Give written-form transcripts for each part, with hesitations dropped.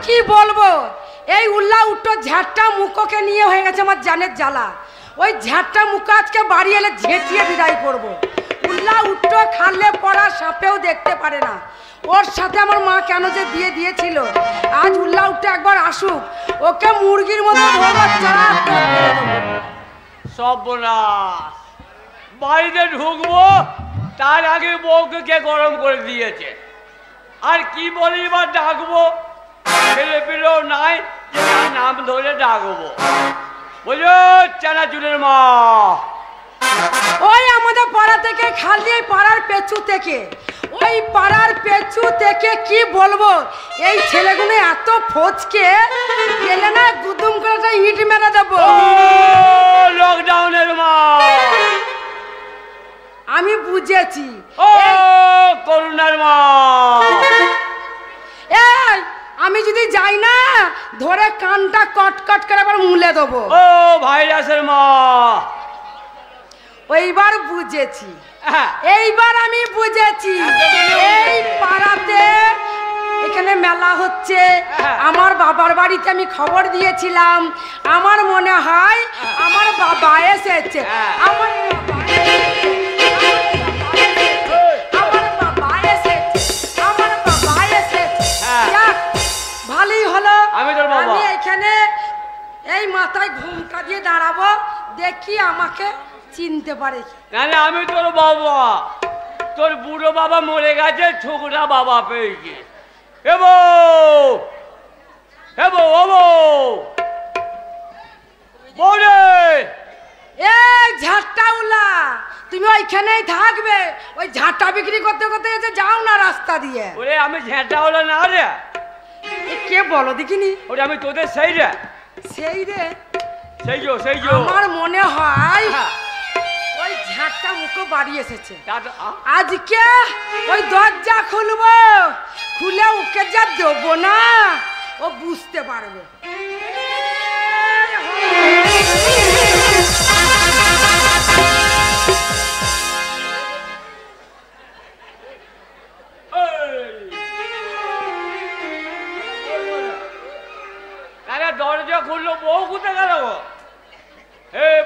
কি বলবো, এই উল্লা উঠো ঝাঁটটা মুখোকে নিয়ে হয়ে গেছে আমার জানের জ্বালা। ওই ঝাঁটটা মুখো আজকে বাড়ি এলে ঝেঁটিয়ে বিদায় করবো। উল্লা উঠো খালে পড়া সাপেও দেখতে পারে না। ওর সাথে আমার মা কেন যে বিয়ে দিয়েছিল, আজ উল্লা উঠে একবার আসুক, ওকে মুরগির মতো সর্বনাশ, বাড়িতে ঢুকবো তার আগে বউকে কে গরম করে দিয়েছে। আর কি বলি এবার ডাকবো, ছেলে পেলেও নাই যে নাম ধরে ডাকবো। বলো চানাচুরের মা। ওই আমাদের পাড়া থেকে খালি পাড়ার পেছু থেকে, ওই পাড়ার পেছু থেকে কি বলবো, এই ছেলেগুলো এত ফচকে গেলে না গুদুম করে ইট মেরে দেবো। লকডাউনের মা আমি বুঝেছি। ও করুণার মা, এই আমি যদি যাই না ধরে কানটা কটকট করে আবার মুলে দেবো। ও ভাইরাসের মা। ওইবার বুঝেছি, এইবার আমি বুঝেছি। এই পাড়াতে এখানে মেলা হচ্ছে, আমার বাবার বাড়িতে আমি খবর দিয়েছিলাম। আমার মনে হয় আমার বাবা এসেছে। আমার বাবা এসেছে। ভালোই হলো, আমি এখানে এই মাথায় ঘুমটা দিয়ে দাঁড়াবো, দেখি আমাকে চিনতে পারে। না আমি তোর বাবা, তোর বুড়ো বাবা মরে গেছে, ছোকরা বাবা পেয়েছে। এবো এবো এবো বলে এই ঝাঁটটা উলা, তুমি ওইখানেই থাকবে। ওই ঝাঁটা বিক্রি করতে করতে এসে যাও না রাস্তা দিয়ে। ওরে আমি ঝাঁটা হলো না রে। কে বলো দেখিনি? ওরে আমি তোদের সেই রে। সেই রে? সেই যো আমার মনে হয় ওই ঝাঁটটা মুখো বাড়ি এসেছে। আজকে ওই দরজা খুলবো, খুলে ওকে যা দেবো না ও বুঝতে পারবে। দরজা খুললো, বউ কোথায় গেল?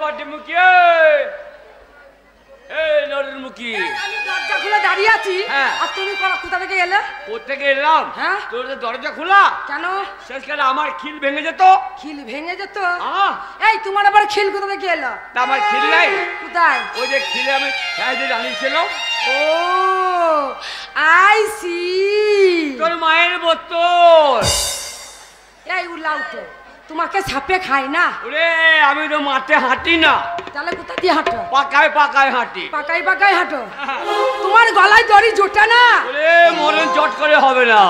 বাটিমুখী, নরের মুখী, আমি দরজা খুলে দাঁড়িয়ে আছি। আর তুমি কোথা থেকে এলে? কোথেকে এলাম? হ্যাঁ, তোর দরজা খোলা কেন? শেষকালে আমার খিল ভেঙে যেত। খিল ভেঙে যেত? এই তোমার আবার খিল কোথা থেকে এলো? তা আমার খিল নাই। কোথায়? ওই যে খিলে আমি রানিয়েছিল। ও আই সি, তোর মায়ের বোতল। এই উল্লা উঠো, তোমাকে সাপে খাই না। ওরে আমি তো মাঠে হাঁটি না। তাহলে কোথা দিয়ে হাঁটো? পাকায় পাকায় হাঁটি। পাকায় পাকায় হাঁটো? তোমার গলায় দড়ি জোটে না? ওরে মরণ চট করে হবে না।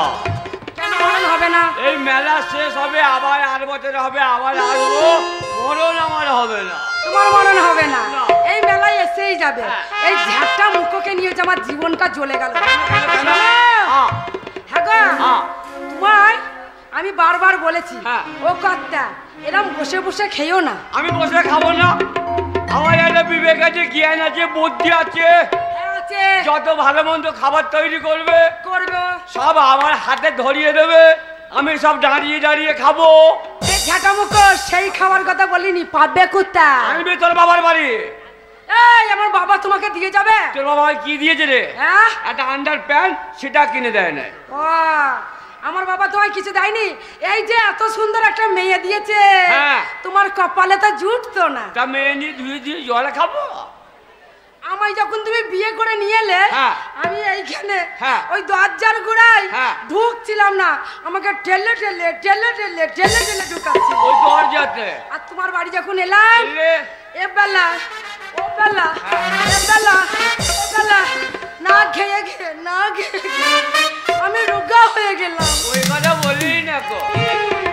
কেন মরণ হবে না? এই মেলা শেষ হবে, আবার 8 বছর হবে, আবার আসবো, মরণ আমার হবে না। তোমার মরণ হবে না, এই মেলায় এসেই যাবে। এই ঝাঁটটা মুখোকে নিয়ে যে আমার জীবনটা জ্বলে গেল। হ্যাঁ গো, তোমায় আমি বারবার বলেছি ও কর্তা এরম বসে বসে খেয়েও না। আমি বসে খাবো না, আমার একটা বিবেক আছে, জ্ঞান আছে, বুদ্ধি আছে। যত ভালো মন্দ খাবার তৈরি করবে সব আমার হাতে ধরিয়ে দেবে, আমি সব দাঁড়িয়ে দাঁড়িয়ে খাবো। ঝাঁটা মুখো সেই খাবার কথা বলিনি, পাবে কোথায়? আনবি তোর বাবার বাড়ি। এই আমার বাবা তোমাকে দিয়ে যাবে। তোর বাবা কি দিয়েছে রে? একটা আন্ডার প্যান্ট, সেটা কিনে দেয় না। ও আমার বাবা তোমায় কিছু দেয়নি? এই যে এত সুন্দর একটা মেয়ে দিয়েছে, তোমার কপালে তো জুটতো না। তা মেয়ে নিয়ে ধুয়ে দিয়ে জলে খাবো? আমায় যখন তুমি বিয়ে করে নিয়ে এলে, আমি এইখানে ওই দরজার গোড়ায় ঢুকছিলাম না, আমাকে ঠেলে ঠেলে ঠেলে ঠেলে ঠেলে ঠেলে ঢুকাচ্ছি ওই দরজাতে। আর তোমার বাড়ি যখন এলাম, এ বেলা ও বেলা এ বেলা ও বেলা, না খেয়ে খেয়ে না খেয়ে আমি রোগা হয়ে গেলাম। ওই কথা বললি না গো,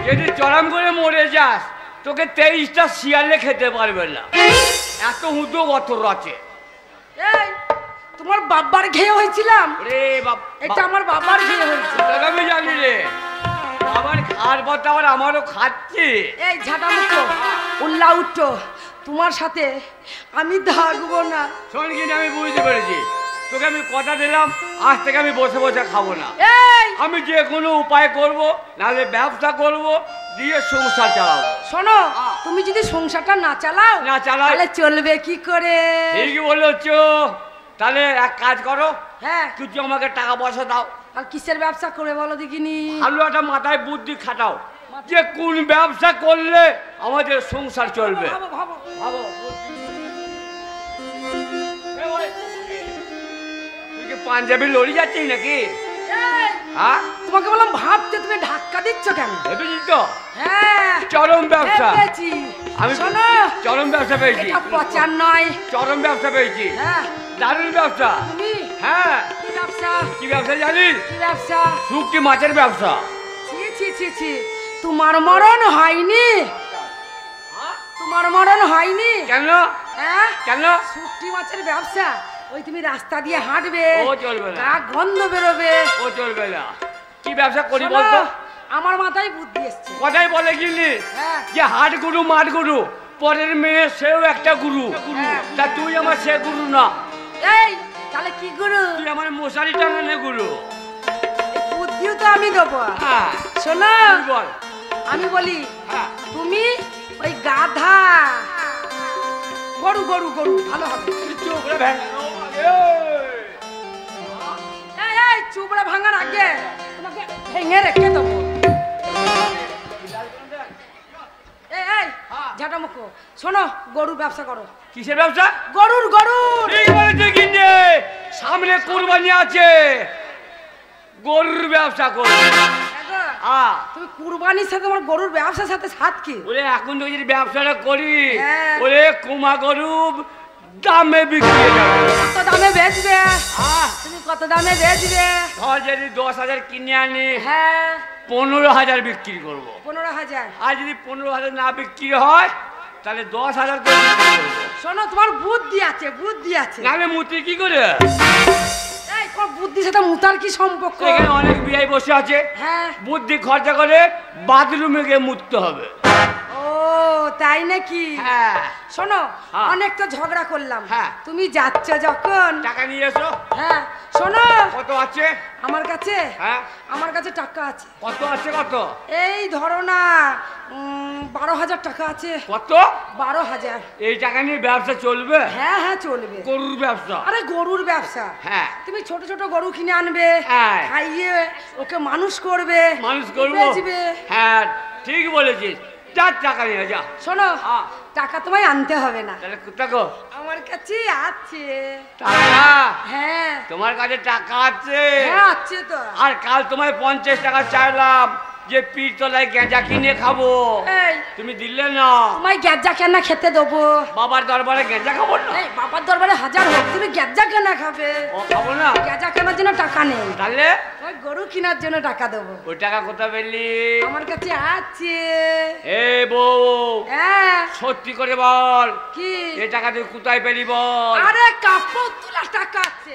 যদি চরম করে মরে যাস তোকে 23টা শিয়ালে খেতে পারবে না, এত হুদো অতর আছে। এই তোমার বাবার ঘেয়ে হয়েছিলাম রে বাপ, এটা আমার বাবার ঘেয়ে হয়েছে। আমি জানি রে, আমার খাওয়ার কথা আবার আমারও খাচ্ছি। এই ঝাঁটা মুখো উল্লা উঠো, তোমার সাথে আমি থাকবো না। শোন কিনা আমি বুঝতে পেরেছি, তোকে আমি কথা দিলাম আজ থেকে আমি বসে বসে খাবো না। এই আমি যে কোনো উপায় করব, নাহলে ব্যবসা করব, দিয়ে সংসার চালাবো। শোনো, তুমি যদি সংসারটা না চালাও তাহলে চলবে কি করে? ঠিক বলেছো। তাহলে এক কাজ করো, হ্যাঁ, কিছু আমাকে টাকা পয়সা দাও। আর কিসের ব্যবসা করবে বলো দেখিনি? ভালো একটা মাথায় বুদ্ধি খাটাও, যে কোন ব্যবসা করলে আমাদের সংসার চলবে। ভাবো ভাবো ভাবো। তুই কি পাঞ্জাবি লড়ি যাচ্ছিস নাকি? হ্যাঁ, তোমাকে বললাম ভাবতে, তুমি ধাক্কা দিচ্ছ কেন? ভেবেছিস তো? হ্যাঁ, চরম ব্যবসা। আমি শোনো, চরম ব্যবসা পেয়েছি। এটা পচার নয়, চরম ব্যবসা পেয়েছি। হ্যাঁ, দারুণ ব্যবসা। তুমি হ্যাঁ, কি ব্যবসা? কি ব্যবসা জানিস? কি ব্যবসা? শুকটি মাছের ব্যবসা। ছি ছি ছি ছি, তোমার মরণ হয়নি? তোমার মরণ হয়নি কেন? হ্যাঁ, কেন? শুকটি মাছের ব্যবসা, ওই তুমি রাস্তা দিয়ে হাঁটবে, ও চলবে না। গা গন্ধ বেরোবে। ও চলবে না। কি ব্যবসা করি শোনো, বলতো? আমার মাথায় বুদ্ধি এসছে। কথাই বলে গেলি হ্যাঁ, যে হাট গুরু মাঠ গুরু, পরের মেয়ে সেও একটা গুরু। হ্যাঁ। তা তুই আমার সে গুরু না, এই তাহলে কি গুরু? তুই আমার মশারি টাঙানো গুরু। বুদ্ধিও তো আমি দেবো। হ্যাঁ, শোনো, তুই বল। আমি বলি, হ্যাঁ, তুমি ওই গাধা, গরু গরু গরু ভালো হবে। তুই চুপ রে ভ্যাং। এই এই চুবড়া ভাঙার আগে তোমাকে ভেঙে রেখে দেবো। এই এই ঝাঁটা মুখো, শোনো, গরুর ব্যবসা করো। কিসের ব্যবসা? গরুর গরুর। ঠিক বলেছে কিন্তু, সামনে কুরবানি আছে, গরুর ব্যবসা করো। তুমি কুরবানির সাথে তোমার গরুর ব্যবসার সাথে সাথ কি? ওরে এখন তো যদি ব্যবসাটা করি, হ্যাঁ। ওরে কুমা গরু দামে বিক্রি হয়ে যাবে। কত দামে বেচবে? তুমি কত দামে বেচবে? ধর যদি 10,000 কিনে আনি, হ্যাঁ, 15,000 বিক্রি করব। 15,000। আর যদি 15,000 না বিক্রি হয়, তাহলে 10,000 করে বিক্রি করবো। শোনো, তোমার বুদ্ধি আছে, বুদ্ধি আছে। নাহলে মুতি কি করে? এই তোমার বুদ্ধির সাথে মুতার কি সম্পর্ক? এখানে অনেক বিয়াই বসে আছে, হ্যাঁ। বুদ্ধি খরচা করে বাথরুমে গিয়ে মুততে হবে। ও তাই নাকি? হ্যাঁ, শোনো, হ্যাঁ। অনেক তো ঝগড়া করলাম, হ্যাঁ। তুমি যাচ্ছ যখন, টাকা নিয়ে এসো। হ্যাঁ, শোনো, কত আছে? আমার কাছে, হ্যাঁ, আমার কাছে টাকা আছে। কত আছে? কত? এই ধরো না, 12,000 টাকা আছে। কত? 12,000। এই টাকা নিয়ে ব্যবসা চলবে? হ্যাঁ হ্যাঁ চলবে। গরুর ব্যবসা? আরে গরুর ব্যবসা। হ্যাঁ। তুমি ছোট ছোট গরু কিনে আনবে, হ্যাঁ। খাইয়ে ওকে মানুষ করবে, মানুষ করবো। বেচবে। হ্যাঁ, ঠিক বলেছিস। যা টাকা নিয়ে যা। শোনো, হ্যাঁ। টাকা তোমায় আনতে হবে না, তাহলে কোথাকো আমার কাছে আছে। টাকা? হ্যাঁ তোমার কাছে টাকা আছে? হ্যাঁ আছে তো। আর কাল তোমায় 50 টাকা চাইলাম যে পীর তলায় গেঁজা কিনে খাবো, এই তুমি দিলে না। তোমায় গেজ্জা কেনা খেতে দেবো? বাবার দরবারে গেঁজা খাবো না? এই বাবার দরবারে হাজার হোক, তুমি গেজ্জা কেনা খাবে? ও খাবো না। গেজ্জা কেনার জন্য টাকা নেই, তাহলে ওই গরু কেনার জন্য টাকা দেবো। ওই টাকা কোথা পেলি? আমার কাছে আছে। এ বউ, হ্যাঁ সত্যি করে বল, কি? এই টাকা তুই কোথায় পেলি বল? আরে কাপড় তোলা টাকা আছে।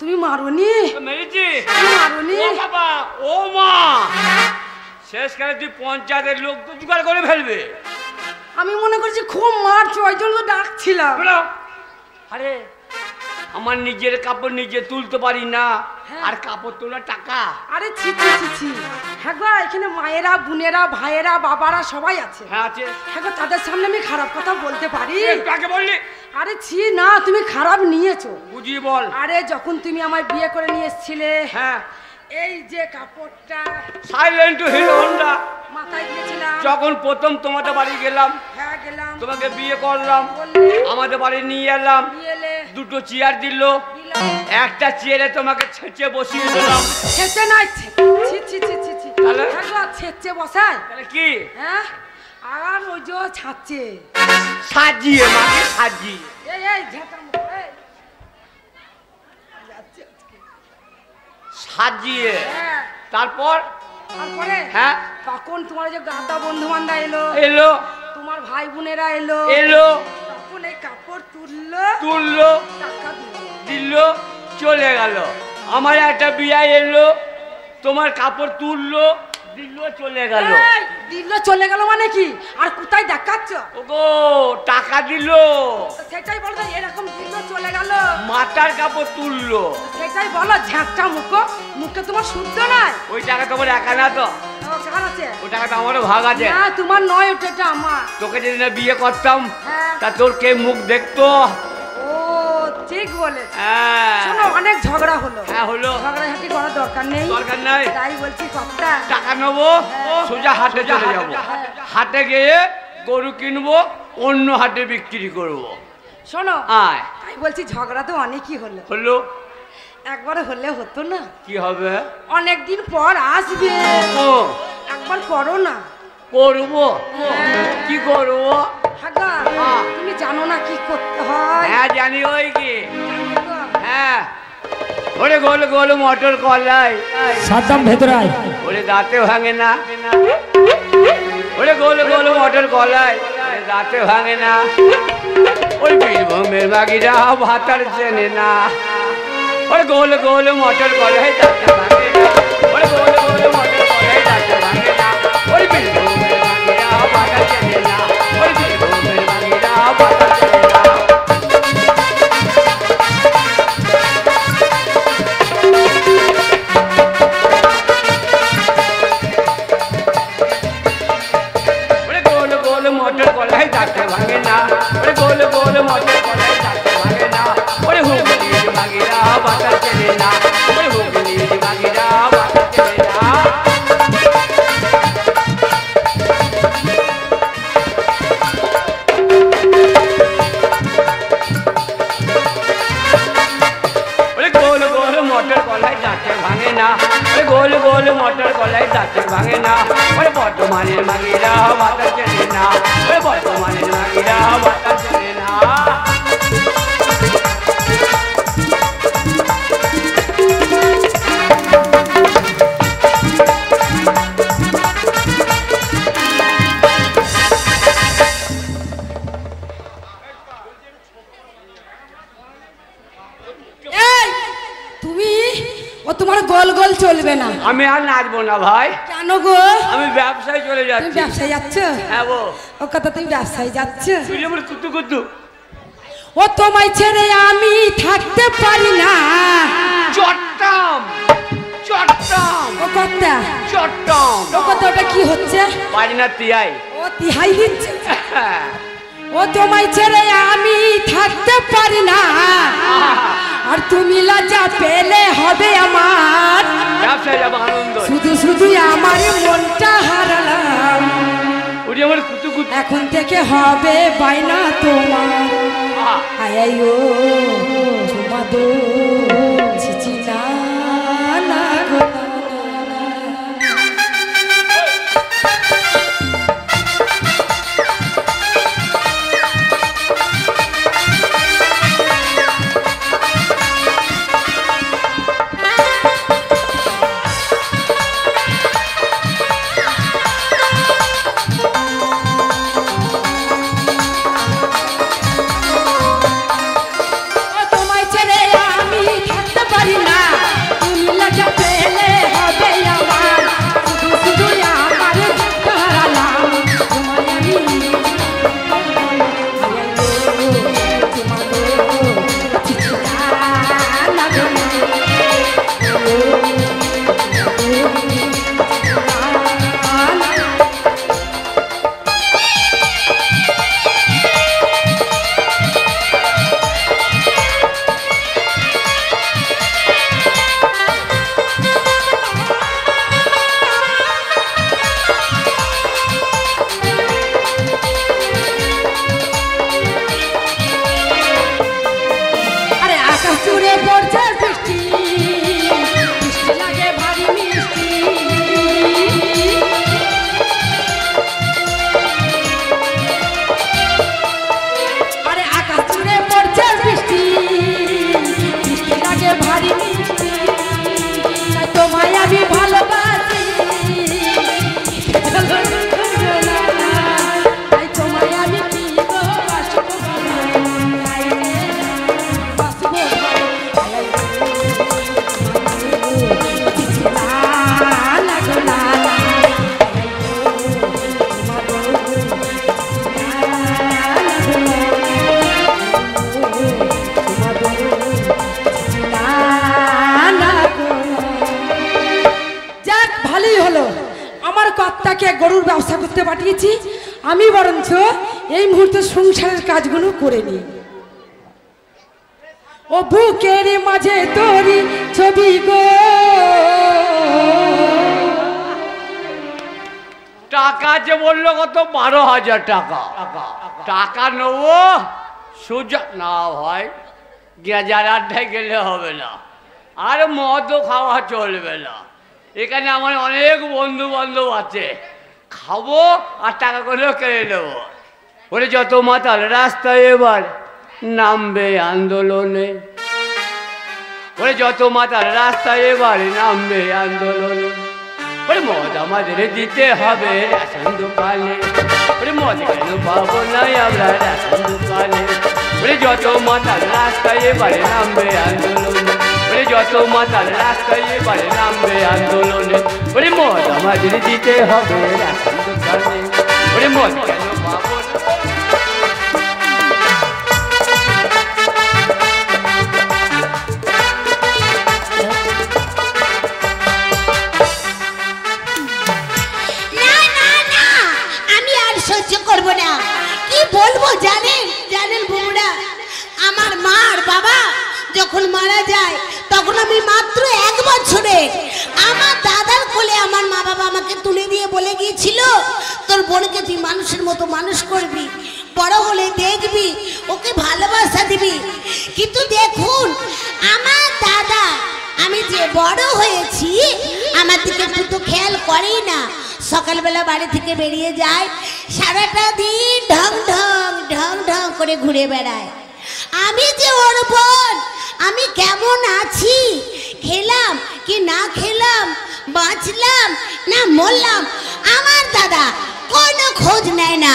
তুমি মারুনি? মেরেছি? মারুনি? ও বাবা, ও মা, শেষকালে তুই পঞ্চায়েতের লোক তো জোগাড় করে ফেলবে। আমি মনে করছি খুব মারছো, ওই জন্য তো ডাকছিলাম। আরে আমার নিজের কাপড় নিজে তুলতে পারি না, হ্যাঁ। আর কাপড় তোলার টাকা? আরে ছি ছি ছি ছি, হ্যাঁ গো, এখানে মায়েরা বোনেরা ভাইয়েরা বাবারা সবাই আছে। হ্যাঁ আছে। হ্যাঁ গো, তাদের সামনে আমি খারাপ কথা বলতে পারি? কাকে বললি? আরে ছি না, তুমি খারাপ নিয়েছো। বুঝিয়ে বল। আরে যখন তুমি আমায় বিয়ে করে নিয়ে এসেছিলে, হ্যাঁ, এই যে কাপড়টা সাইলেন্ট হিরো হোন্ডা মাথায় দিয়েছিলাম, যখন প্রথম তোমাদের বাড়ি গেলাম, হ্যাঁ গেলাম, তোমাকে বিয়ে করলাম, বললে আমাদের বাড়ি নিয়ে এলাম, নিয়ে এলে, দুটো চেয়ার দিল, দিলাম, একটা চেয়ারে তোমাকে ছেঁচে বসিয়ে দিলাম। ছেঁচে নাই, ছি ছি ছি ছি ছি, তাহলে? হ্যাঁ গো, ছেঁচে বসায়? তাহলে কি? হ্যাঁ, আর ওই যে ছাড়ছে সাজিয়ে মাকে সাজিয়ে এই ঝাঁটা মুখো, এই। যাচ্ছে আজকে। সাজিয়ে হ্যাঁ, তারপর তারপরে হ্যাঁ তখন তোমার যে গাদা বন্ধু বান্ধব এলো, এলো তোমার ভাই বোনেরা এলো, এলো তখন এই কাপড় তুললো, তুললো টাকা দিল। দিল চলে গেল। আমার একটা বিয়ে এলো, তোমার কাপড় তুললো দিল চলে গেল। এই, দিল চলে গেল মানে কি? আর কোথায় দেখাচ্ছ? ওগো টাকা দিল, সেটাই বলো তো, এরকম দিল চলে গেল। মাথার কাপড় তুললো। সেটাই বলো, ঝাঁকটা মুখো, মুখে তোমার শুদ্ধ নয়। ওই টাকা তোমার একা না তো, ও, কার আছে? ওই টাকাটা আমারও ভাগ আছে। না, তোমার নয়, ওটা আমার। তোকে যদি না বিয়ে করতাম হ্যাঁ। তা তোর কে মুখ দেখতো? ও, ঠিক বলেছ। হ্যাঁ শোনো, অনেক ঝগড়া হলো। হ্যাঁ হলো, ঝগড়াঝাটি করার দরকার নেই। দরকার নাই। তাই বলছি কথা। টাকা নেবো, সোজা হাটে চলে যাবো। হাটে গিয়ে গরু কিনবো, অন্য হাটে বিক্রি করবো। শোনো, আয় তাই বলছি ঝগড়া তো অনেকই হলো। হলো একবারে হলে হতো না? কি হবে? অনেকদিন পর আসবে, ও একবার করো না। করবো, কি করবো? হাগা, তুমি জানো না কি করতে হয়? হ্যাঁ জানি। ওই কি জানো তো? হ্যাঁ ওরে গোল গোল মটর কলাই, সাদ্দাম ভেতরে আয়। ওরে দাঁতে ভাঙে না। ওরে গোল গোল মটর কলাই, ওরে দাঁতে ভাঙে না। ওই বীরভূমের বাগিরা ভাতার চেনে না। ওরে গোল গোল মটর কলাই দাঁতে ভাঙে না। ওরে গোল গোল মটর কলাই দাঁতে ভাঙে না। ওই বীরভূমের বাগিরা ভাতার চেনে না। ওই বীরভূমের বাগিরা ভাতার চেনে না। মটর কলাই দাঁতে ভাঙে না। ওরে গোল গোল মটর কলাই দাঁতে ভাঙে না। ওরে হুগলির বাগিরা বাতার চেনে না। ওরে হুগলির বাগিরা বাতার চেনে না। ওরে গোল গোল মটর কলাই দাঁতে ভাঙে না। ওরে গোল গোল মটর কলাই দাঁতে ভাঙে না। ওরে বর্ধমানের মাগিরা বাতার চেনে না। ওরে বর্ধমানের মাগিরা বাতার চেনে না। এই, তুমি ও তোমার গোল গোল চলবে না। আমি আর নাচবো না ভাই, কেন গো? আমি ব্যবসায় চলে তুমি যাচ্ছি। ব্যবসায় যাচ্ছ? হ্যাঁ গো, ও কথা, তুমি ব্যবসায় যাচ্ছ? তুই যেমন কুতু কুতু ও তোমায় ছেড়ে আমি থাকতে পারি না। চট্টম চট্টম ও কথা, চট্টম ও কথা, ওটা কি হচ্ছে? বাজনা তিয়াই। ও তিহাই দিচ্ছে। ও তোমায় ছেড়ে আমি থাকতে পারি না। আর তুমি লজ্জা পেলে হবে আমার। ব্যবসায় যাবো আনন্দ। শুধু শুধু আমার মনটা হারালাম। ওই যেমন কুতু কুতু এখন থেকে হবে বাইনা তোমার। আয় ও চুমা দো, ছিচি না না গো না, না, না। ও তোমায় ছেড়ে আমি গরুর ব্যবসা করতে পাঠিয়েছি, আমি বরঞ্চ এই মুহূর্তে সংসারের কাজগুলো করে নিই। ও বুকের মাঝে তোরি ছবি গো, টাকা যে বললো কত, 12,000 টাকা। টাকা নেবো সুযোগ না ভাই, গেজার আড্ডায় গেলে হবে না, আর মদও খাওয়া চলবে না। এখানে আমার অনেক বন্ধু বান্ধব আছে, খাবো আর টাকা করেও কেড়ে নেবো। ওরে যত মাতাল রাস্তায় এবার নামবে আন্দোলনে, ওরে যত মাতাল রাস্তায় এবার নামবে আন্দোলনে। ওরে মদ আমাদের দিতে হবে রেশন দোকানে, ওরে মদ কেন পাবো না আমরা রেশন দোকানে। ওরে যত মাতাল রাস্তায় এবারে নামবে আন্দোলনে, ওরে যত মাতাল রাস্তায় এবারে নামবে আন্দোলনে। ওরে মদ আমাদের দিতে হবে রেশন দোকানে, ওরে মদ কেন পাবো না। বলবো জানেন জানেন বউরা, আমার মা আর বাবা যখন মারা যায় তখন আমি মাত্র 1 বছরে, আমার দাদার কোলে আমার মা বাবা আমাকে তুলে দিয়ে বলে গিয়েছিল, তোর বোনকে তুই মানুষের মতো মানুষ করবি, বড় হলে দেখবি ওকে ভালোবাসা দিবি। কিন্তু দেখুন আমার দাদা, আমি যে বড় হয়েছি আমার দিকে একটু তো খেয়াল করেই না। সকালবেলা বাড়ি থেকে বেরিয়ে যায়, সারাটা দিন ঢং ঢং ঢং ঢং করে ঘুরে বেড়ায়। আমি যে ওর বোন, আমি কেমন আছি, খেলাম কি না খেলাম, বাঁচলাম না মরলাম, আমার দাদা কোনো খোঁজ নেয় না।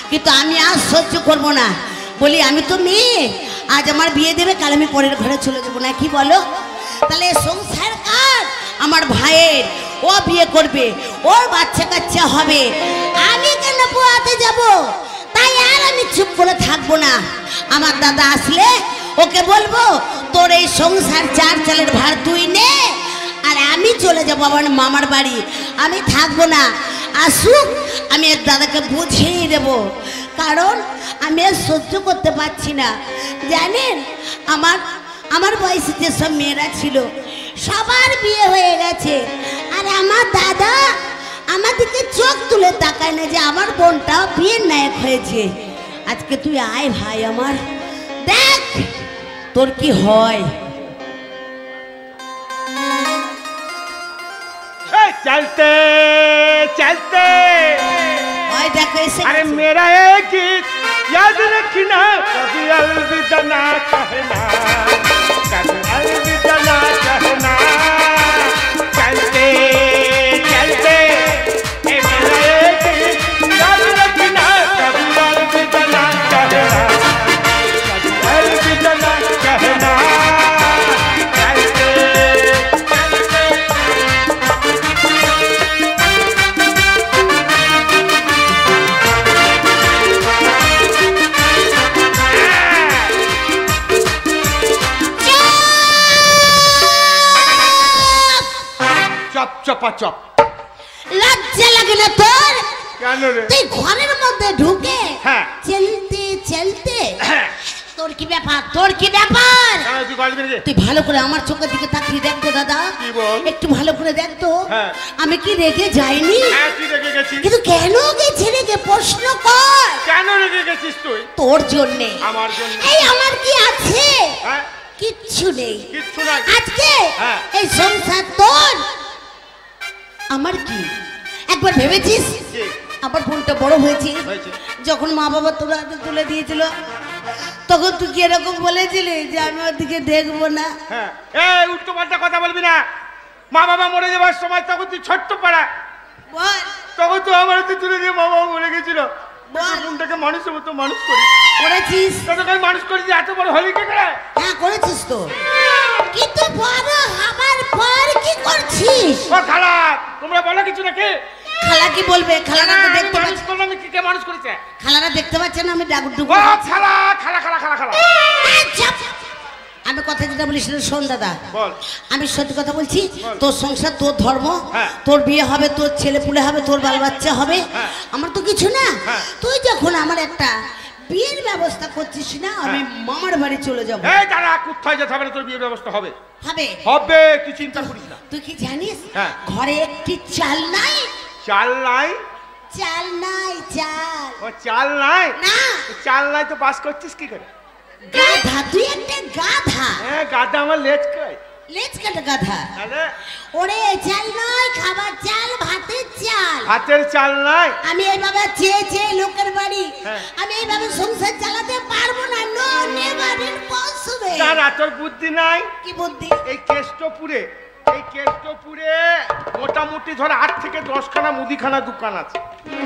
কিন্তু আমি আর সহ্য করবো না, বলি আমি তো মেয়ে, আজ আমার বিয়ে দেবে, কাল আমি পরের ঘরে চলে যাবো না, কি বলো? তাহলে সংসার কার? আমার ভাইয়ের, ও বিয়ে করবে, ওর বাচ্চা কাচ্চা হবে, আমি কেন পোয়াতে যাব? তাই আর আমি চুপ করে থাকবো না। আমার দাদা আসলে ওকে বলবো, তোর এই সংসার 4 চালের ভার তুই নে, আর আমি চলে যাবো আমার মামার বাড়ি, আমি থাকবো না। আসুক, আমি এর দাদাকে বুঝিয়ে দেবো, কারণ আমি আর সহ্য করতে পারছি না। জানেন আমার বয়সে যেসব মেয়েরা ছিল সবার বিয়ে হয়ে গেছে, আর আমার দাদা আমার দিকে চোখ তুলে তাকায় না যে আমার বোনটাও বিয়ের নায়ক হয়েছে। আজকে তুই আয় ভাই আমার, দেখ তোর কি হয়। चलते चलते देखो ऐसे, अरे मेरा एक गीत याद रखना, कभी अलविदा ना कहना, कभी अलविदा ना कहना। चलते चलते मेरा एक गीत याद रखना, कभी अलविदा ना कहना, कभी अलविदा ना कहना। চপ লজ্জা লাগে না তোর? কেন রে? তুই ঘরের মধ্যে ঢুকে হ্যাঁ চলতে চলতে, তোর কি ব্যাপার, তোর কি ব্যাপার? তুই ভালো করে আমার চোখের দিকে তাকিয়ে দেখ তো দাদা, একটু ভালো করে দেখ তো, আমি কি রেগে যাইনি? কিন্তু কেন গেছি রেগে, প্রশ্ন কর। কেন রেগে গেছিস তুই? তোর জন্যে। আমার জন্য? এই আমার কি আছে? কিচ্ছু নেই। আজকে এই সংসার তোর, আমার কি একবার ভেবেছিস? আমার বোনটা বড় হয়েছে, যখন মা বাবা তোর হাতে তুলে দিয়েছিল তখন তুই কি এরকম বলেছিলি যে আমি ওর দিকে দেখবো না? এই উল্টো পাল্টা কথা বলবি না। মা বাবা মরে যাবার সময় তখন তুই ছোট্ট পাড়া, তখন তো আমার হাতে তুলে দিয়ে মা বাবা মরে গেছিল। বোনটাকে মানুষের মতো মানুষ করেছিস, মানুষ করেছি, এত বড় হলি কে করে? হ্যাঁ করেছিস তো, কিন্তু বড় হবার পর কি করছিস? ও খালা, তোমরা বলো কিছু নাকি? খালা কি বলবে? খালারা তো দেখতে মানুষ করলো, আমি কি কে মানুষ করেছে? খালারা দেখতে পাচ্ছে না আমি ডাক ডুব। ও খালা খালা খালা খালা খালা। আমি কথা যেটা বলিস সেটা শোন দাদা। বল। আমি সত্যি কথা বলছি, বল। তোর সংসার, তোর ধর্ম, হ্যাঁ। তোর বিয়ে হবে, তোর ছেলে পুলে হবে, তোর বাল বাচ্চা হবে, হ্যাঁ। আমার তো কিছু না। হ্যাঁ। তুই যখন আমার একটা বিয়ের ব্যবস্থা করছিস না, আমি মামার বাড়ি চলে যাবো। এই দাঁড়া, কোথায় যেতে হবে না, তোর বিয়ের ব্যবস্থা হবে হবে হবে, তুই চিন্তা করিস না। তুই কি জানিস হ্যাঁ। ঘরে একটি চাল নাই? চাল নাই? চাল নাই, চাল ও চাল নাই? না, তো চাল নাই তো বাস করছিস কি করে? গাধা, তুই একটা গাধা। হ্যাঁ, গাদা আমার লেজ কই? লেজ কাটা গাধা। আরে ওরে চাল নয়, খাবার চাল, ভাতের চাল। হাতের চাল নাই? আমি এইভাবে চেয়ে চেয়ে লোকের বাড়ি, হ্যাঁ। আমি এইভাবে সংসার চালাতে পারবো না। No never impossible. দাঁড়া, তোর বুদ্ধি নাই? কি বুদ্ধি? এই কেষ্টপুরে মোটামুটি ধর 8 থেকে 10 খানা মুদিখানা দোকান আছে।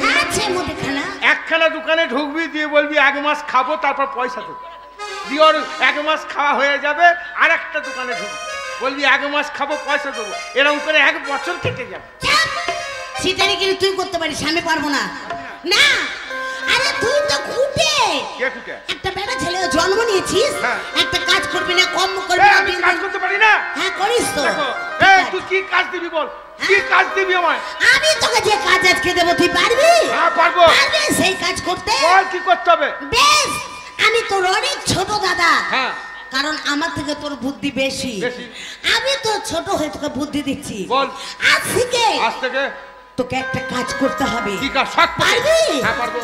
হ্যাঁ, আছে মুদিখানা। একখানা দোকানে ঢুকবি, দিয়ে বলবি 1 মাস খাবো, তারপর পয়সা দেবো। দিয়ে ওর 1 মাস খাওয়া হয়ে যাবে, আর একটা দোকানে ঢুকবি, বলবি 1 মাস খাবো, পয়সা দেবো। এরকম করে 1 বছর কেটে যাবে। সেটারই কিন্তু তুই করতে পারিস, আমি পারবো না। না, আরে তুই তো খুঁটে কে খুঁটে? একটা বেটা ছেলে জন্ম নিয়েছিস, হ্যাঁ। একটা কাজ করবি না, কম করবি না, আমি কাজ করতে পারি না? হ্যাঁ করিস তো। দেখো, তুই কি কাজ দিবি বল? কি কাজ দিবি আমায়? আমি তোকে যে কাজ আজকে দেবো তুই পারবি? হ্যাঁ, পারবো। পারবি সেই কাজ করতে? বল কি করতে হবে? বেশ, আমি তোর অনেক ছোট দাদা, হ্যাঁ। কারণ আমার থেকে তোর বুদ্ধি বেশি। বেশি। আমি তো ছোট হয়ে তোকে বুদ্ধি দিচ্ছি। বল। আজ আজ থেকে তোকে একটা কাজ করতে হবে। কি কাজ? সৎ পথে? পারবি? হ্যাঁ, পারবো।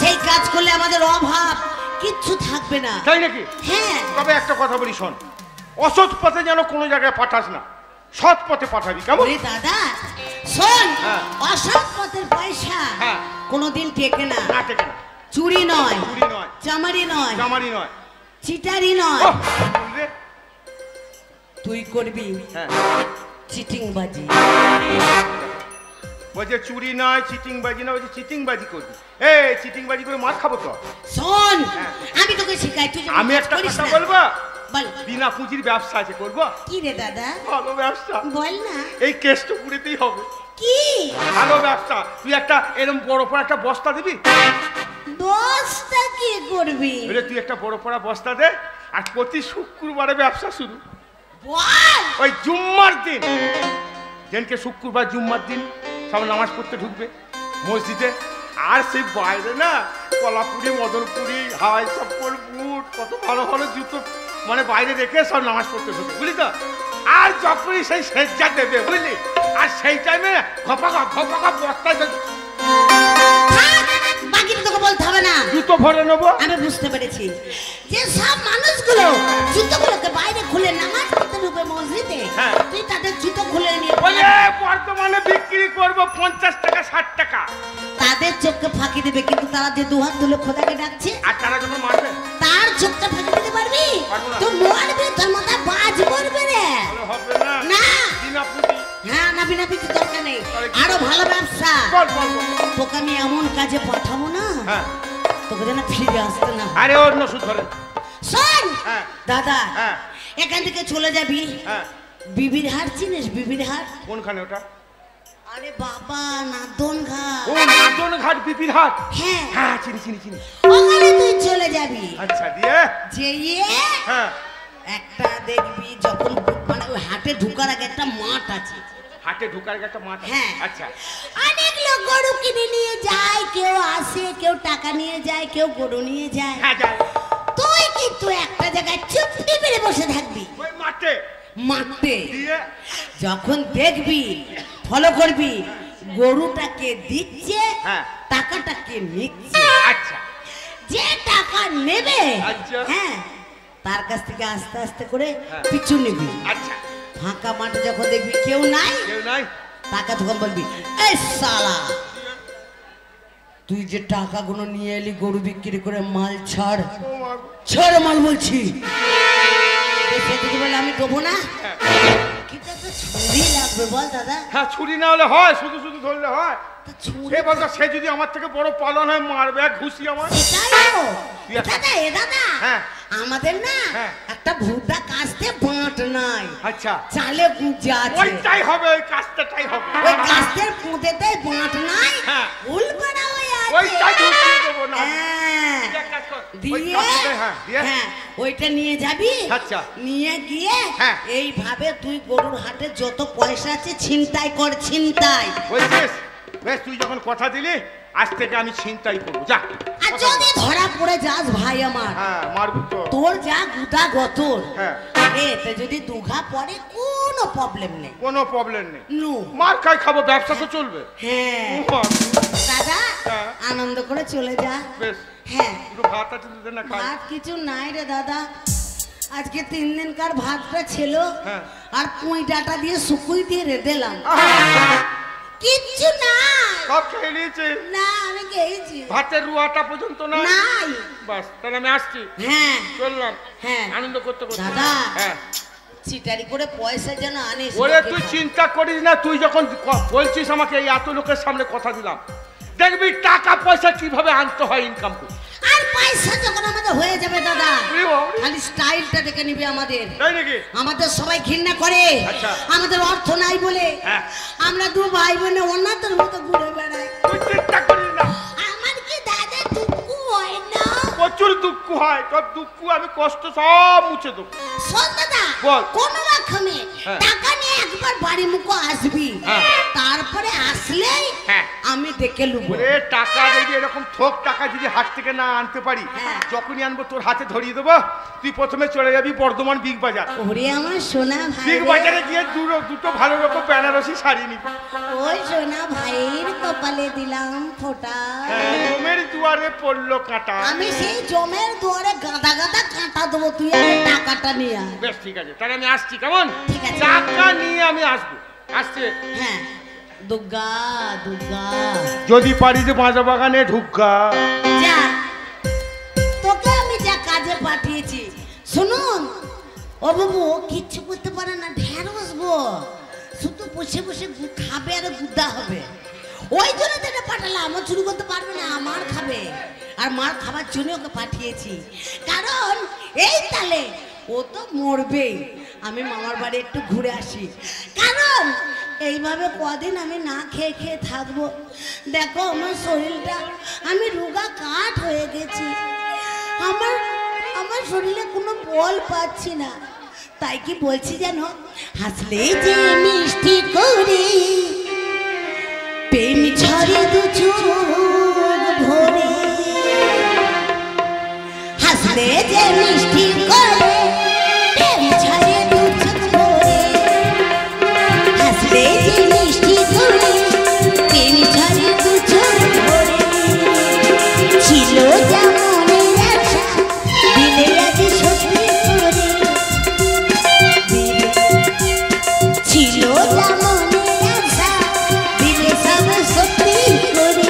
সেই কাজ করলে আমাদের অভাব কিচ্ছু থাকবে না। তাই নাকি? হ্যাঁ। তবে একটা কথা বলি, শোন, অসৎ পথে যেন কোনো জায়গায় পাঠাস না, সৎ পথে পাঠাবি, কেমন? ওরে দাদা শোন, হ্যাঁ। অসৎ পথের পয়সা হ্যাঁ। কোনোদিন টেকে না। না টেকে না। চুরি নয়, চুরি নয়, চামারি নয়, জামারি নয়, চিটারি নয়। ওহ, বল রে। তুই করবি হ্যাঁ। চিটিং বাজি। বলছে চুরি নয়, চিটিং বাজি না, বলছে চিটিং বাজি করবি। চিটিং বাজি করে মার খাবো তো। শোন, হ্যাঁ। আমি তোকে শিখাই, তুই আমি একটা কথা বলবো, বল। বিনা পুঁজির ব্যবসা আছে, করবো। কি রে দাদা? ভালো ব্যবসা। বল না। এই কেষ্টপুরেতেই হবে। কি ভালো ব্যবসা। তুই একটা এরকম বড় পড়া একটা বস্তা দিবি। দোষটা কি করবি? তুই একটা বড় পড়া বস্তা দে, আর প্রতি শুক্রবারে ব্যবসা শুরু। বল। ওই জুম্মার দিন, যেনকে শুক্রবার জুম্মার দিন সব নামাজ পড়তে ঢুকবে মসজিদে, আর সেই বাইরে না কলাপুরি, মদনপুরি, হাওয়াই চপ্পল, বুট, কত ভালো ভালো জুতো মানে বাইরে রেখে সব নামাজ পড়তে ঢুকবে, বুঝলি তো? আর যখনই সেই সেজ্জা দেবে, বুঝলি, আর সেই টাইমে ঘপা বস্তায় বাকিটা তোকে বলতে হবে না, জুতো ভরে নেবো। আমি বুঝতে পেরেছি যে সব মানুষগুলো জুতোগুলোকে বাইরে খুলে নামাজ পড়তে ঢুকবে মসজিদে, হ্যাঁ। তুই তাদের জুতো খুলে নিয়ে বলে বর্তমানে বিক্রি করবো 50 টাকা 60 টাকা। তাদের চোখকে ফাঁকি দেবে, কিন্তু তারা যে দুহাত তুলে খোদাকে ডাকছে, আর তারা যখন মারবে তার চোখটা ফাঁকি দিতে পারবি? পারবো না। তুই মরবি, তোর মাথায় বাজ পড়বে রে। তাহলে হবে না। না। বিনা পুঁজি। হ্যাঁ, নাবি কিছু দরকার নেই, তাহলে কি আরো ভালো ব্যবসা। বল বল বল। তোকে আমি এমন কাজে পাঠাবো না, হ্যাঁ। তোকে যেন ফিরে আসতে না হয়। আরে অন্য সুদ ধরে। শোন হ্যাঁ। দাদা, হ্যাঁ। এখান থেকে চলে যাবি হ্যাঁ। বিবির হাট, চিনিস বিবির হাট? কোনখানে ওটা? আরে বাবা, নাদন ঘাট। ও নাদন ঘাট, বিপির হাট। হ্যাঁ, হ্যাঁ, চিনি। ওখানে তুই চলে যাবি। আচ্ছা, দিয়ে? যেয়ে হ্যাঁ। একটা দেখবি, যখন মানে ওই হাটে ঢুকার আগে একটা মাঠ আছে। হাটে ঢোকার একটা মাঠ আছে। হ্যাঁ। আচ্ছা। অনেক লোক গরু কিনে নিয়ে যায়, কেউ আসে, কেউ টাকা নিয়ে যায়, কেউ গরু নিয়ে যায়। হ্যাঁ, যাই। তুই কিন্তু একটা জায়গায় চুপটি মেরে বসে থাকবি ওই মাঠে। মাঠে। দিয়ে? যখন দেখবি, ফলো করবি, গরুটাকে দিচ্ছে, হ্যাঁ। টাকাটাকে নিচ্ছে। আচ্ছা। যে টাকা নেবে, আচ্ছা। হ্যাঁ, তার কাছ থেকে আস্তে আস্তে করে হ্যাঁ। পিছু নিবি। আচ্ছা। ফাঁকা মাঠে যখন দেখবি কেউ নাই, কেউ নাই? টাকা তখন বলবি, এই শালা, তুই যে টাকাগুলো নিয়ে এলি গরু বিক্রি করে, মাল ছাড়, ছাড় মাল বলছি। সে যদি বলে আমি দেবো না, কিন্তু একটা ছুরি লাগবে, বল দাদা। হ্যাঁ, ছুরি না হলে হয়? শুধু ধরলে হয়? তা ছুরি সে বলতো, সে যদি আমার থেকে বড় পালন হয়, মারবে এক ঘুষি আমার। এটাই তো। তুই একটা- দাদা, এ দাদা, হ্যাঁ। আমাদের না হ্যাঁ। একটা ভুট্টা কাস্তে বাঁট নাই, আচ্ছা। চালে গুঁজে আছে। ওইটাই হবে, ওই কাজটাই হবে। ওই কাস্তের পুঁতেতে বাঁট নাই, হ্যাঁ। উলপাড়া ওই ওইটা ঢুকিয়ে দেবো না হ্যাঁ, তুই এক কাজ কর, ওই দিয়ে কাপড়ে, হ্যাঁ, দিয়ে। হ্যাঁ ওইটা নিয়ে যাবি। আচ্ছা। নিয়ে গিয়ে হ্যাঁ। এইভাবে তুই গরুর হাটে যত পয়সা আছে ছিনতাই কর, ছিনতাই। বলছিস বেশ, তুই যখন কথা দিলি আজ থেকে আমি ছিনতাই করবো, যা। আর যদি ধরা পড়ে যাস ভাই আমার, হ্যাঁ মারবো তো। তোর যা গুদা গতর, হ্যাঁ। এতে যদি দুঘা পড়ে কোনো প্রবলেম নেই। কোনো প্রবলেম নেই, নু মার খাই খাবো, ব্যবসা তো চলবে। হ্যাঁ মার। দাদা হ্যাঁ। আনন্দ করে চলে যা। বেশ, হ্যাঁ একটু ভাত আছে দিতে না খাই। ভাত কিছু নাই রে দাদা, আজকে 3 দিনকার ভাতটা ছিল, হ্যাঁ। আর পুঁই ডাটা দিয়ে শুকুই দিয়ে রেঁধেলাম, আহা, কিচ্ছু নাই। সব খেয়ে নিয়েছে, না আমি খেয়েছি, ভাতের রুয়াটা পর্যন্ত না। নাই। বাস তাহলে আমি আসছি, হ্যাঁ চললাম। হ্যাঁ আনন্দ করতে করতে। দাদা হ্যাঁ। চিটারি করে পয়সা যেন আনিস। ওরে লোকে তুই খায়। চিন্তা করিস না, তুই যখন বলছিস আমাকে এই এত লোকের সামনে কথা দিলাম, দেখবি টাকা পয়সা কিভাবে আনতে হয়, ইনকাম করি। আর পয়সা যখন আমাদের হয়ে যাবে দাদা, ওরে বাবা, খালি স্টাইলটা দেখে নিবি আমাদের। তাই নাকি? আমাদের সবাই ঘৃণা করে, আচ্ছা। আমাদের অর্থ নাই বলে হ্যাঁ। আমরা 2 ভাই বোনে অন্যদের মতো ঘুরে বেড়াই। তুই চিন্তা করিস না, আমার কি দাদা দুঃখ হয় না? প্রচুর দুঃখ হয়, তোর দুঃখ আমি কষ্ট সব মুছে দেবো। শোন দাদা, বল। কোন রকমে হ্যাঁ। টাকা নিয়ে একবার বাড়ি মুখো আসবি, হ্যাঁ। তারপরে আসলেই হ্যাঁ। আমি দেখে লুবো। ওরে টাকা যদি এরকম থোক টাকা যদি হাত থেকে না আনতে পারি, হ্যাঁ। যখনই আনবো তোর হাতে ধরিয়ে দেবো। তুই প্রথমে চলে যাবি বর্ধমান বিগ বাজার। ওরে আমার সোনা ভাই বিগ রে। বাজারে গিয়ে দুটো ভালো রকম বেনারসি শাড়ি নিবি। ওই সোনা ভাইয়ের কপালে দিলাম ফোঁটা। জমের দুয়ারে পড়লো কাঁটা। আমি সেই জমের দুয়ারে গাদা গাদা কাঁটা দেবো, তুই আগে টাকাটা নিয়ে আয়। বেশ ঠিক আছে, তাহলে আমি আসছি, কেমন? ঠিক আছে। টাকা নিয়ে আমি আসবো, আসছে। হ্যাঁ দুর্গা দুর্গা যদি পারি যে বাঁজা বাগানে ঢুকা। যা, তোকে আমি যা কাজে পাঠিয়েছি। শুনুন ও বাবু, কিচ্ছু করতে পারে না, ঢের বসবো, শুধু বসে বসে খাবে আর গুদা হবে। ওই জন্য তোকে পাঠালাম, আমার চুরি করতে পারবে না, আমার খাবে। আর মার খাবার জন্য ওকে পাঠিয়েছি, কারণ এই তালে ও তো মরবেই। আমি মামার বাড়ি একটু ঘুরে আসি, কারণ এইভাবে কদিন আমি না খেয়ে খেয়ে থাকবো। দেখো আমার শরীরটা, আমি রোগা কাঠ হয়ে গেছি, আমার আমার শরীরে কোনো বল পাচ্ছি না। তাই কি বলছি যেন, হাসলে যে মিষ্টি করে প্রেম ঝরে 2 চোখ ভরে, হাসলে যে মিষ্টি করে প্রেম ঝরে 2 চোখ ভরে, হাসলে যে মিষ্টি করে প্রেম ঝরে 2 চোখ ভরে। ছিল যেমন আশা দিলে আজ সত্যি করে, ছিল যেমন আশা দিলে সব সত্যি করে।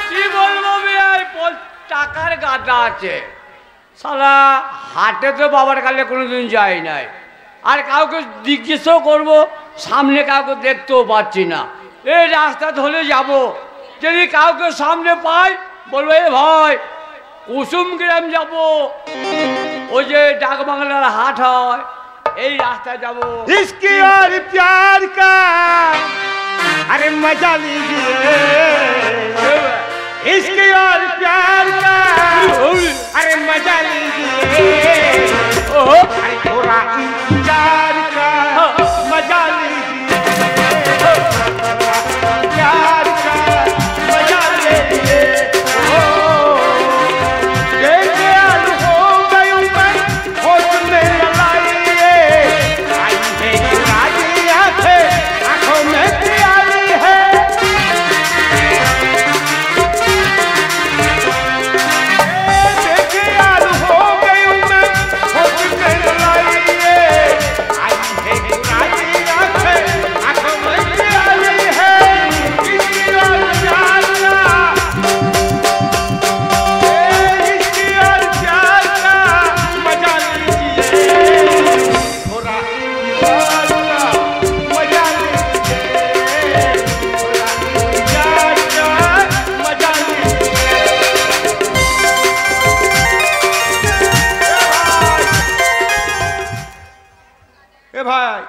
কি বলবো ভাই, টাকার গাদা আছে সালা। হাটে তো বাবার কালে কোনোদিন যাই নাই, আর কাউকে জিজ্ঞেসও করবো, সামনে কাউকে দেখতেও পাচ্ছি না। এই রাস্তা ধরে যাব, যদি কাউকে সামনে পাই বলবো এ ভাই কুসুম গ্রাম যাব, ওই যে ডাক বাংলার হাট হয়, এই রাস্তায় যাব। इसकी और प्यार का अरे मजा लीजिए, इसकी और प्यार का अरे मजा लीजिए, अरे थोड़ा इंतजार का मजा लीजिए, प्यार का मजा लीजिए। ये प्यार हो गई मैं होश में लाइए, आई है राजी आंखें आंखों में प्यारी है।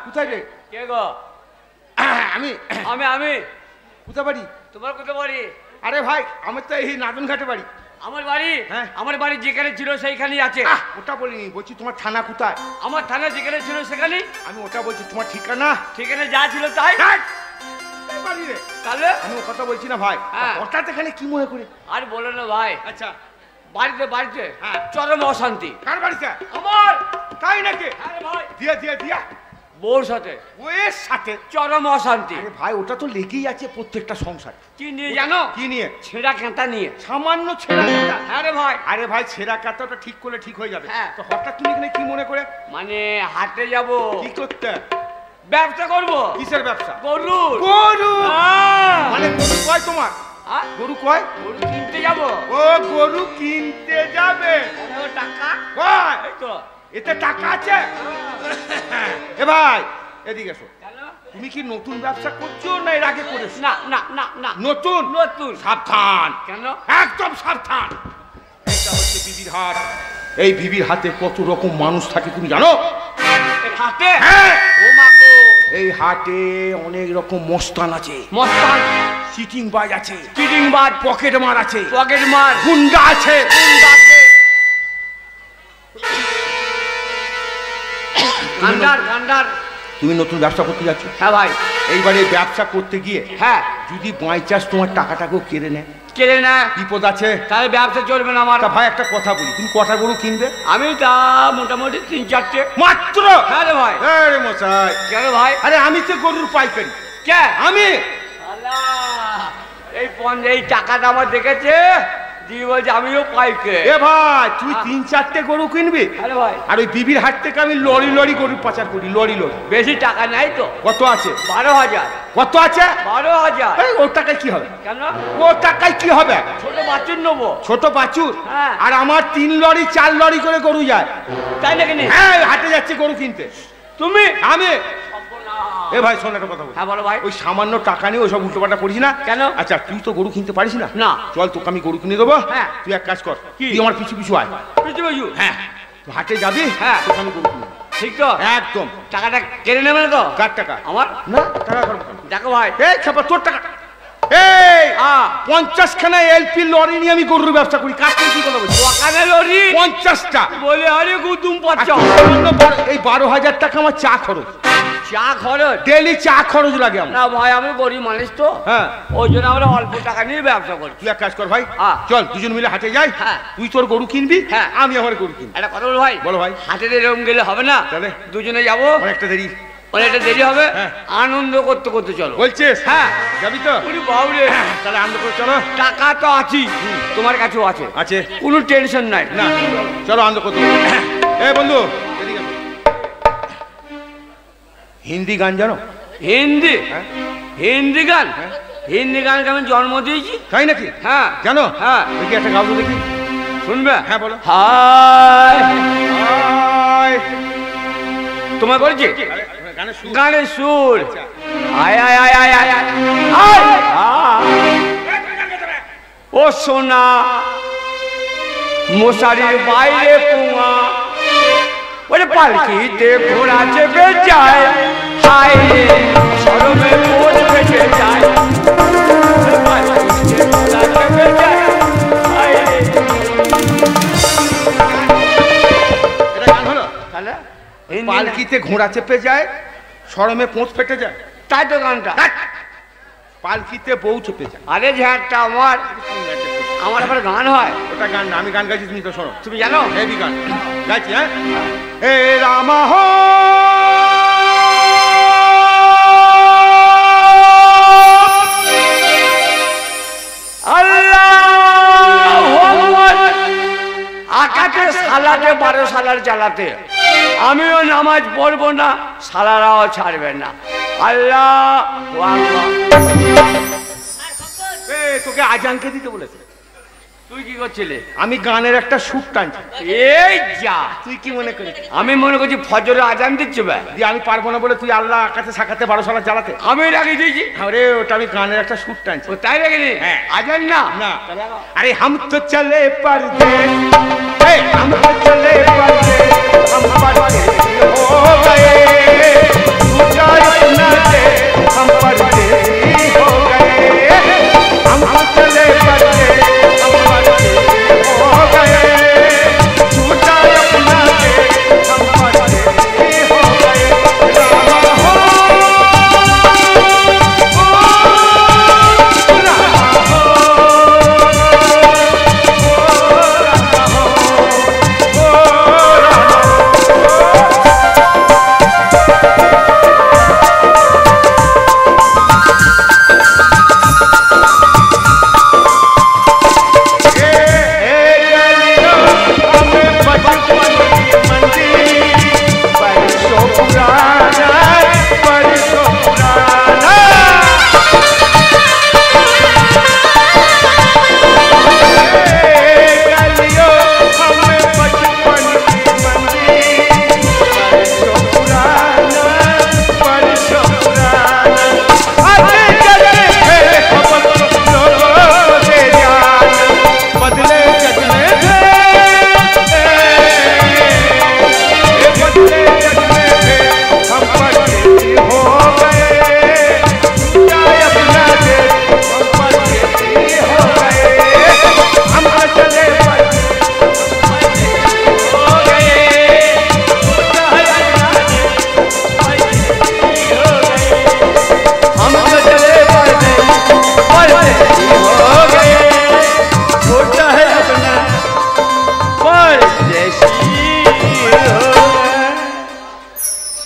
কোথায় রে? কে গো? আমি আমি আমি কোথায় বাড়ি? তোমার কোথায় বাড়ি? আরে ভাই আমার তো এই নাদন ঘাটে বাড়ি। আমার বাড়ি? হ্যাঁ। আমার বাড়ি যেখানে ছিল সেইখানেই আছে। ওটা বলিনি, বলছি তোমার থানা কোথায়? আমার থানা যেখানে ছিল সেখানেই। আমি ওটা বলছি, তোমার ঠিকানা? ঠিকানা যা ছিল তাই। এই বাড়ি রে। তাহলে আমি ও কথা বলছি না ভাই, হ্যাঁ। হঠাৎ এখানে কি মনে করে? আর বলো না ভাই, আচ্ছা বাড়িতে বাড়িতে হ্যাঁ। চরম অশান্তি। কার বাড়িতে? আমার। তাই নাকি? আরে ভাই, দিয়া দিয়া দিয়া বউর সাথে ওর সাথে চরম অশান্তি। আরে ভাই ওটা তো লেগেই আছে প্রত্যেকটা সংসারে। কি নিয়ে জানো? কি নিয়ে? ছেঁড়া কাঁটা নিয়ে। সামান্য ছেঁড়া কাঁটা? আরে ভাই, আরে ভাই ছেঁড়া কাঁটাটা ঠিক করলে ঠিক হয়ে যাবে। হ্যাঁ। তো হঠাৎ তুমি এখানে কি মনে করে? মানে হাটে যাব, কি করতে? ব্যবসা করব। কিসের ব্যবসা? গরু। গরু? হ্যাঁ। মানে গরু কয় তোমার? হ্যাঁ? গরু কয়? গরু কিনতে যাব। ও গরু কিনতে যাবে? ও টাকা কয়? এই তো। এতে টাকা আছে? এ ভাই এদিকে এসো। কেন? তুমি কি নতুন ব্যবসা করছো না এর আগে করেছো? না না না না, নতুন? নতুন। সাবধান, কেন? একদম সাবধান। এটা হচ্ছে বিবির হাট। এই বিবির হাতে কত রকম মানুষ থাকে তুমি জানো? এই হাটে? হ্যাঁ। ও মা গো। এই হাটে অনেক রকম মস্তান আছে, মস্তান, চিটিং বাজ আছে, চিটিং বাজ, পকেট মার আছে, পকেট মার, গুন্ডা আছে। গান্ডার গান্ডার। তুমি নতুন ব্যবসা করতে যাচ্ছ? হ্যাঁ ভাই। এইবারে ব্যবসা করতে গিয়ে হ্যাঁ। যদি বাই চান্স তোমার টাকাটাকেও কেড়ে নেয়, কেড়ে না, বিপদ আছে। তাহলে ব্যবসা চলবে না আমার। তা ভাই একটা কথা বলি, তুমি কটা গরু কিনবে? আমি তা মোটামুটি 3-4টে মাত্র? হ্যাঁ রে ভাই। আরে মশাই, কেন ভাই? আরে আমি তো গরুর পাইকারি। কে? আমি এই টাকাটা আমার দেখেছে দিয়ে বলছে আমিও পাইকে। এ ভাই তুই 3-4টে গরু কিনবি? আরে ভাই, আর ওই বিবির হাট থেকে আমি লরি লরি গরু পাচার করি, লরি লরি। বেশি টাকা নাই তো। কত আছে? 12,000। কত আছে? 12,000। এই ওর টাকায় কি হবে? কেন? ও টাকায় কি হবে? ছোট বাছুর নেবো। ছোট বাছুর? হ্যাঁ। আর আমার 3 লরি 4 লরি করে গরু যায়। তাই নাকি? হ্যাঁ হাটে যাচ্ছে গরু কিনতে। তুমি? আমি? এ ভাই শোন একটা কথা বল। হ্যাঁ বলো ভাই। ওই সামান্য টাকা নিয়ে ওসব উল্টোপাল্টা করিস না। কেন? আচ্ছা তুই তো গরু কিনতে পারিস না। না। চল তোকে আমি গরু কিনে দেবো। হ্যাঁ। তুই এক কাজ কর, কি? তুই আমার পিছু পিছু আয়। বুঝতে পারছো? হ্যাঁ তুই হাটে যাবি। হ্যাঁ। তোকে আমি গরু কিনে দেবো। ঠিক তো? একদম। টাকাটা কেড়ে নেবে না তো? কার টাকা? আমার। না টাকা করবো কেন? দেখো ভাই, এই ছাপা তোর টাকা। এই 50 খানা এলপি লরি নিয়ে আমি গরুর ব্যবসা করি। কাজ কি কথা বলছি? দোকানে লরি 50টা বলে আরে গুদুম পাচ্ছ। এই 12,000 টাকা আমার চা খরচ, চা খরচ। ডেলি চা খরচ লাগে আমার। না ভাই আমি গরিব মানুষ তো, হ্যাঁ ওই জন্য আমরা অল্প টাকা নিয়ে ব্যবসা করি। তুই এক কাজ কর ভাই, হ্যাঁ। চল দুজন মিলে হাটে যাই। হ্যাঁ। তুই তোর গরু কিনবি, হ্যাঁ। আমি আমার গরু কিনবি। একটা কথা বল ভাই। বলো ভাই। হাটের এরকম গেলে হবে না, তাহলে? দুজনে যাবো, অনেকটা দেরি অনেকটা দেরি হবে, হ্যাঁ। আনন্দ করতে করতে চলো। বলছিস? হ্যাঁ। যাবি তো? ওরে বাবরে, তাহলে আনন্দ করে চলো। টাকা তো আছি, তোমার কাছেও আছে, আছে কোনো টেনশন নাই। না, চলো আনন্দ করতে। এই বন্ধু এদিকে আয়। হিন্দি গান জানো? হিন্দি? হ্যাঁ। হিন্দি গান? হ্যাঁ। হিন্দি গানকে আমি জন্ম দিয়েছি। তাই নাকি? হ্যাঁ। জানো? হ্যাঁ। দেখি একটা গাও তো দেখি। শুনবে? হ্যাঁ বলো। Hi, hi. তোমার বলছি গানের সুর। গানের সুর। আয় আয় আয় আয় আয় আয় ও সোনা, মশারির বাইরে কুয়া, ওরে পালকিতে ঘোড়া চেপে যায়, হায় রে সরমে পোজ বেঁচে যায়, পালকিতে ঘোড়া চেপে যায়, হায় রে। এটা গান হলো? তাহলে হিন্দি না? পালকিতে ঘোড়া চেপে যায়, শরমে পোঁত ফেটে যায়। তাই তো গানটা। পালকিতে বউ চেপে যায়। আরে ঝ্যাঁটটা আমার, আমার আবার গান হয়। ওটা গান না, আমি গান গাইছি, তুমি তো শোনো। তুমি জানো? হেভি গান গাইছি। হ্যাঁ এ রামা হো আকাতে সালাতে 12 সালার চালাতে, আমিও নামাজ পড়বো না, সালারাও ছাড়বে না। আল্লাহ তোকে আজানকে দিতে বলেছে। তুই কি করছিলি? আমি গানের একটা সুর টানছি। এই যা, তুই কি মনে করিস? আমি মনে করছি ফজরে আজান দিচ্ছে ভাই, দিয়ে আমি পারবো না বলে তুই আল্লাহ আকাশে সাকাতে 12 সালা জ্বালাতে? আমি লাগিয়ে দিয়েছি। আরে ওটা আমি গানের একটা সুর টানছি। ও তাই লাগিনি? হ্যাঁ। আজান না না আরে হাম তো চলে পরদেশ, হাম তো চলে পরদেশ, हम परदेसी हो गए,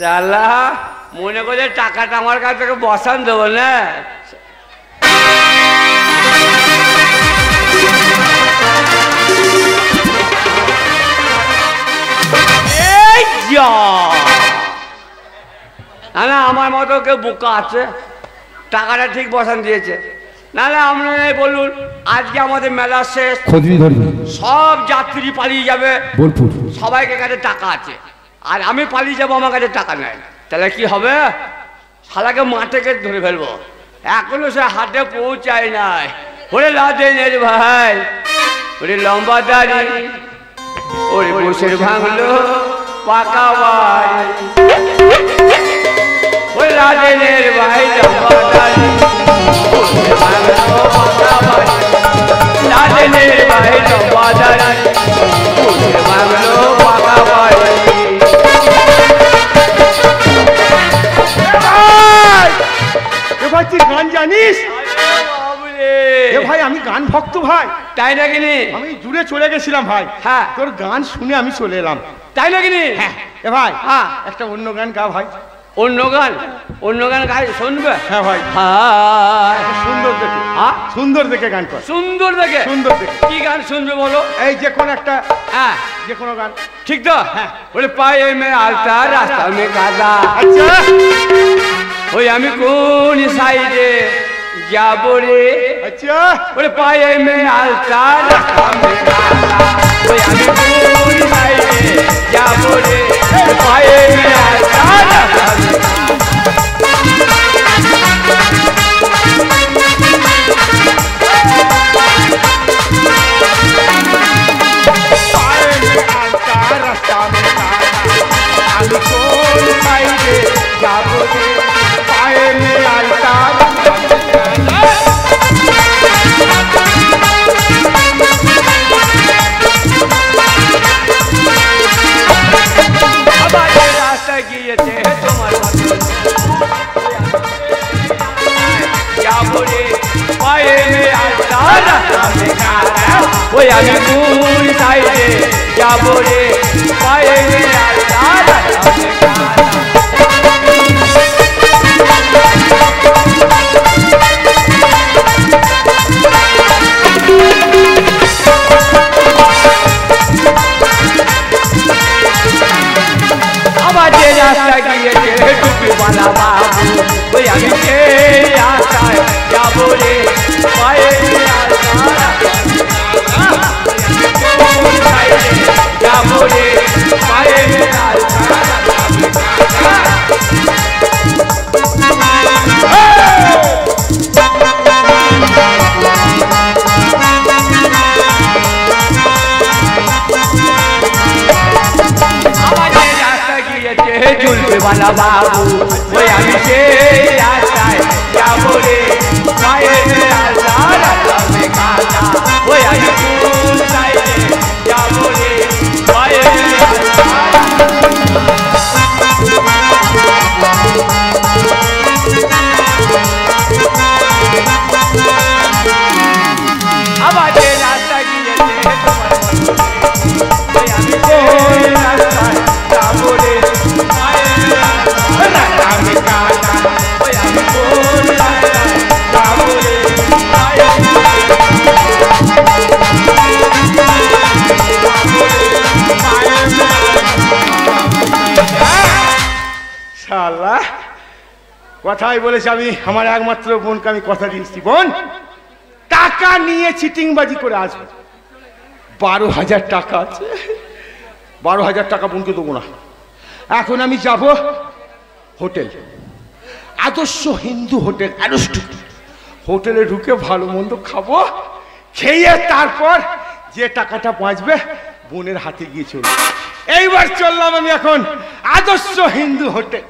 শালা মনে করে টাকাটা আমার কাছ থেকে বসান দেবো না। না না আমার মতো কেউ বোকা আছে, টাকাটা ঠিক বসান দিয়েছে। না না আপনারাই বলুন, আজকে আমাদের মেলা শেষ, সব যাত্রী পালিয়ে যাবে বোলপুর, সবাইকে কাছে টাকা আছে, আর আমি পালিয়ে যাবো, আমার কাছে টাকা নেই, তাহলে কি হবে? শালাকে মাঠে ধরে ফেলবো, এখনো সে হাটে পৌঁছায় নাই। ওরে লাদেনের ভাই, ওরে লম্বা দাড়ি, ওরে বসের ভাঙলো পাকা বাড়ি, ওরে লাদেনের ভাই লম্বা দাড়ি, বসের ভাঙলো পাকা বাড়ি, লাদেনের ভাই লম্বা দাড়ি, বসের ভাঙলো পাকা বাড়ি। ভাই তুই গান জানিস? ভাই আমি গান ভক্ত ভাই। তাই নাকি? আমি দূরে চলে গেছিলাম ভাই, হ্যাঁ তোর গান শুনে আমি চলে এলাম। তাই নাকি? হ্যাঁ এ ভাই, হ্যাঁ একটা অন্য গান গা ভাই। অন্য গান? অন্য গান গাই শুনবে? হ্যাঁ ভাই, সুন্দর দেখে, সুন্দর দেখে গান কর। সুন্দর দেখে? সুন্দর দেখে। কি গান শুনবে বলো? এই যে কোনো একটা, হ্যাঁ যে কোনো গান। ঠিক তো? হ্যাঁ। বলে পায়ে মে আলতা রাস্তা মে কাদা, আচ্ছা ওই আমি কোন সাইডে যাবো রে? আচ্ছা বলে পায়ে মে আলতা রাস্তা মে কাদা, ওই আমি কোন সাইডে যাবো রে? পায়ে মে আলতা রাস্তা মে ওই আমি কোন সাইডে যাবো রে? পায়ে মে আলতা রাস্তা মে কাদা। আবার যে রাস্তা গিয়েছে টুপিওয়ালা বাবু, ওই আমি সেই রাস্তায় যাবো রে? পায়ে মে আলতা রাস্তা মে কাদা, কোন সাইডে যাবো রে? পায়ে মে আলতা রাস্তা মে কাদা। झुलके वाला बाबू, वो আমি সেই রাস্তায় যাবো রে? পায়ে মে আলতা রাস্তা মে কাদা, वो আমি কোন সাইডে যাবো রে? পায়ে মে আলতা রাস্তা আবার যে রাস্তা গিয়েছে তোমার ওই আমি সেই রাস্তায় যাবো রে? কথাই বলেছি আমি, আমার একমাত্র বোনকে আমি কথা দিয়েছি, বোন টাকা নিয়ে চিটিংবাজি করে আসবে। 12,000 টাকা আছে, 12,000 টাকা বোনকে দেবো না। এখন আমি যাব হোটেল, আদর্শ হিন্দু হোটেল, হোটেলে ঢুকে ভালো মন্দ খাবো, খেয়ে তারপর যে টাকাটা বাঁচবে বোনের হাতে গিয়ে চলবে। এইবার চললাম আমি এখন আদর্শ হিন্দু হোটেল।